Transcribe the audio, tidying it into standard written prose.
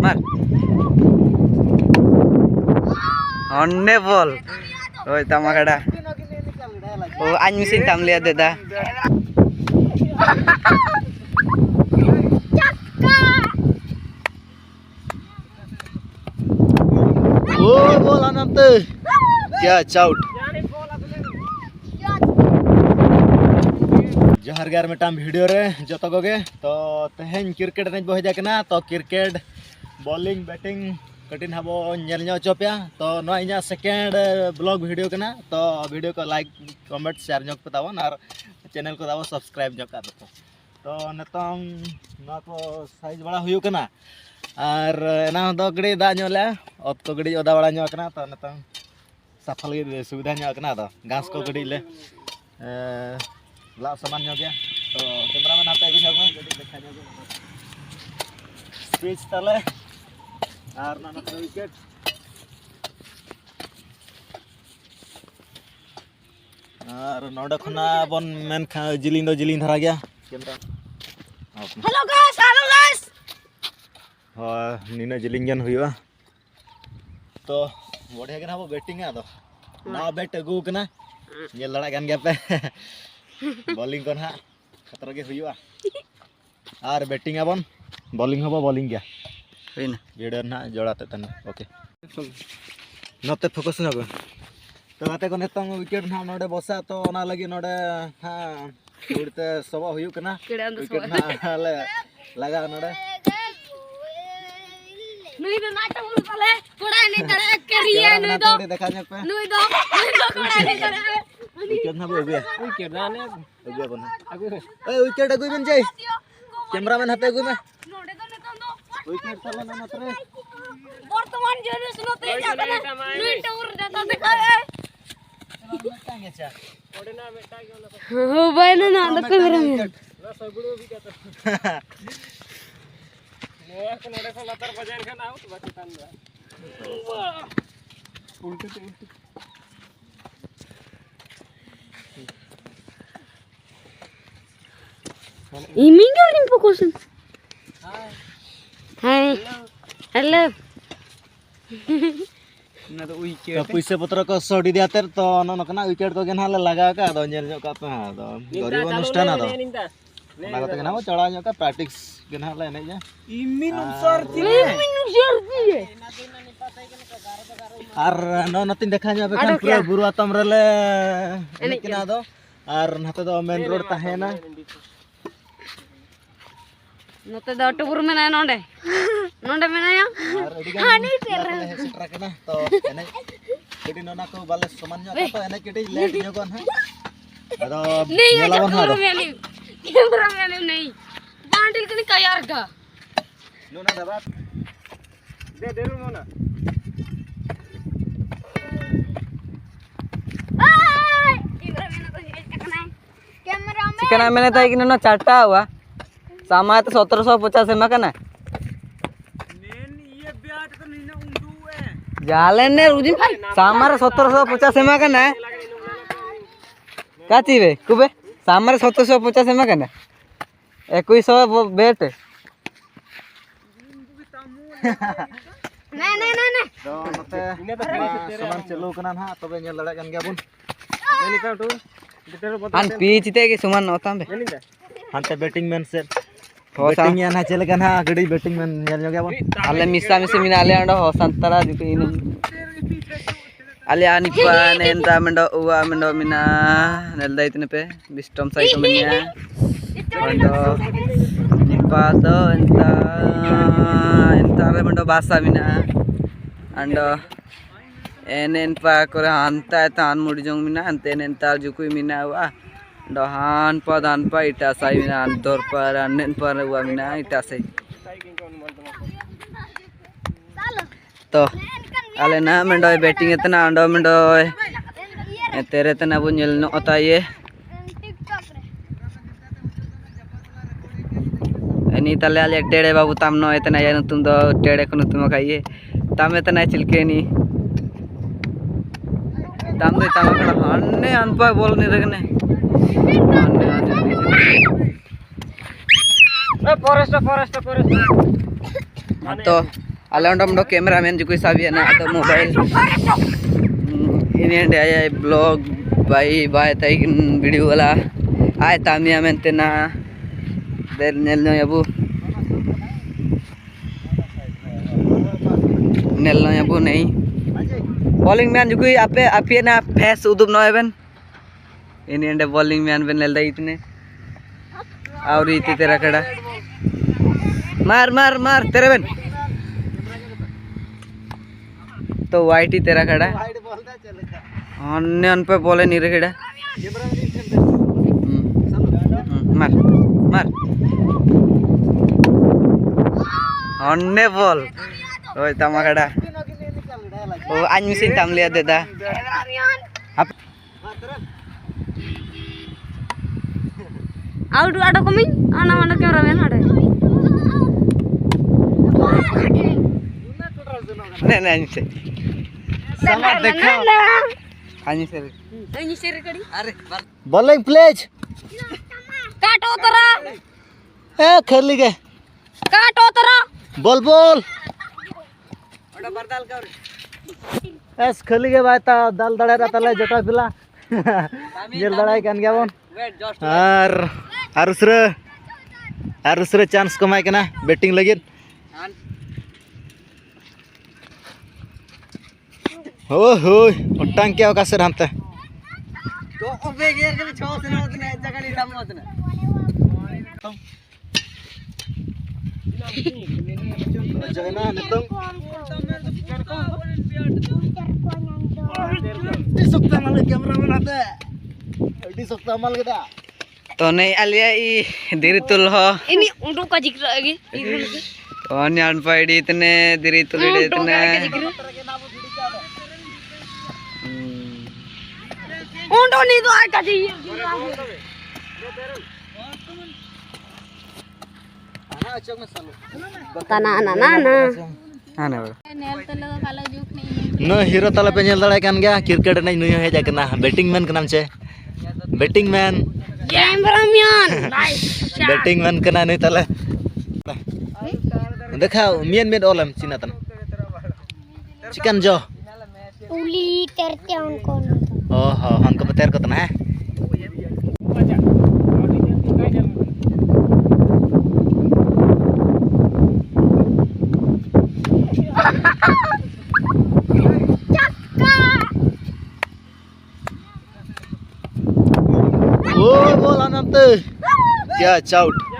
मार अन्ने बॉल ओए तमाकड़ा ओ आज मिसिन ताम लिया देदा ओ बॉल अनंत क्या चाउट जोहार गार मिटाम वीडियो रे जतो गगे तो तेहेन क्रिकेट ने बहजा कना तो क्रिकेट बॉलिंग बैटिंग कटिन हबो नेल ᱧᱚ चोपिया तो नो इना सेकेंड ब्लॉग वीडियो कना तो वीडियो को लाइक कमेंट शेयर ᱧᱚᱜ पतावन और चैनल को दाबो सब्सक्राइब ᱧᱚᱜ का तो नतों ना तो साइज बड़ा हुयु कना और ना दो गड़ी दा ᱧᱚᱞᱟ ओत को गड़ी ओदा बड़ा ᱧᱚ कना तो नतों सफल गे सुविधा ᱧᱚ कना तो घास को गड़ी ले ला सामान ᱧᱚ गया तो कैमरामैन हाथे भी ᱧᱚ गड़ी देखा ᱧᱚ स्पीच तले और ना विकेट और नोडे खना बन मेन जिलिंग दो जिलिंग धरा गया कैमरा हेलो गाइस हां नीना जिलिंग जन हुआ तो बढ़िया गना वो बैटिंग है तो ना बैट अगू कना ये लड़ा गन गया पे बॉलिंग को ना खतरा के हुआ और बैटिंग है बन बॉलिंग हो बॉलिंग गया होइन जेडर ना जोड़ाते तन ओके नते फोकस ना गो तो गाते को नेतंग विकेट ना नोडे बसा तो ना लगी नोडे हां उड़ते सबा हुयु कना विकेट ना ले लगा नोडे नुई दो नाटा बोल तले कोड़ा नहीं तड़े करिए नुई दो देखा न्या पे नुई दो कोड़ा नहीं तड़े विकेट ना बोबे विकेट ना ने बोबे बन आगु ए विकेट आगु बन जाई कैमरामैन हाथे आगु में नोडे तो नेतंग दो विकेट चला ना नतरे वर्तमान जनरेशन होते जाता ना नुई टावर जाता दिखाए टांगे चा ओडे ना बेटा हो भाई ना ना कैमरा में सगुड़ो भी कहता मोया को नोडे को लतर बजान खान आउट बाकी तान उल्टे तो उल्टे इमिंग और फोकस हाय हेलो ना तो विकेट तो पैसे पत्र को सोडी दियाते तो न नकना विकेट को गेना ले लगा का दो नेल ᱧᱚ का पे दो गरीब अनुष्ठान दो ना को गेना चढ़ा ᱧᱚ का प्रैक्टिस गेना ले ने जा इमिनु सरती और न नतिन देखा ᱧᱚ पे खान पूरा बुरु आतम रेले केना दो और नते दो मेन रोड ताहेना नते दो टुपुर में ना नोंडे नोंडे में ना या हानी तेरा सेटरा केना तो एने केडी नना को बाले समान ᱧᱚ तो एने केडी लेट ᱧᱚ कोन है अदो नेलावन हा दो कैमरा में नहीं बांडिल कनी कयार गा नोना दबा दे रू नोना चिकना मैंने तो कि ना चाटा हुआ सामा तो 1750 में कना जाले ने रुजी सामार 1750 में कना काची बे कुबे सामार 1750 में कना 2100 बेट नहीं तो नते समान चलो कना ना तबे नेल लड़ा गन गया बुन एनी का तो अन पीच ते के सुमन ओताम बे हंते बैटिंग मैन से बैटिंग या ना चले कना गडी बैटिंग मैन नेल ᱧᱚ गया बुन अले मिसा मिसे मिना अले अंडो हो संतरा दिको इन अले अनिपा नेंदा मंडो उवा मंडो मिना नेल दाइतने पे बिस्टम साइ को मिना मंडो निपा तो एंता रे मंडो बासा मिना अंडो एनेन पा करे हानता तान मुडी जोंग मिना अंते नेंता जुकुई मिना वा डहान पा इटा साइ मिना अंदर पर अनेन पर वा मिना इटा साइ तो अले ना मंडो बैटिंग इतना अंडो मंडो तेरे तना बु नेल नो अता ये एनी तले अले टेड़े बाबू ताम नो इतना या तुम दो टेड़े को तुम खाइए ताम इतना चिलके नी ताम दे ताम कड़ा अन्ने अनपा बोल नहीं रखने अन्ने फॉरेस्ट तो Ala undang cameraman juga sabi na atau mobile. Ini ande ay blog bye taikin video wala ay tamia mentena der nelno yabu नहीं बॉलिंग मैन जो कोई आपे ना फेस उदुब न एबन इनी अंडे बॉलिंग मैन बन लेदा इतने और इते तेरा कड़ा मार मार मार तेरे बन तो वाइट ही तेरा कड़ा अन्य पे बोले नहीं रखेड़ा मार मार अन्य बॉल ओए तमाकड़ा ओ आज मिसिन ताम लिया देता आउट आटो कमिंग आना वाला कैमरामैन आड़े नहीं से साला देखो आनी से कड़ी अरे बॉलिंग प्लेज काटो तरा ए खेली के काटो तरा बॉल बॉल ओटा बरदाल कर एस खेली के बाता दाल दड़ा तले जटा पिला जेल दड़ाई कान गया बोन वेट जस्ट आर उसरे चांस कमाई कना बैटिंग लगिन हो उटांग क्या का सर हमते तो ओबे गेर के 6 से उतने जगह नहीं दम उतने जगना नितंग सकता माल कैमरा बनाते अड़ी सकता माल के दा तो नहीं आलिया ई दिरी तुल हो ini untuk kajik lagi तो न्यान पाइडी इतने दिरी तुलिडे इतने untuk nih tuh kajik tanah nana आने न हीरो तले पे नेल दड़ा कान गया क्रिकेट नहीं नुय हे जाकना बैटिंग मैन का नाम छे batting man cameraman batting man कना नहीं तले देखा मियन मियन ओलम चिनातन चिकन जो उली terte उनको ओहो हमको बतेर को तना है बोल आनंद क्या चाउट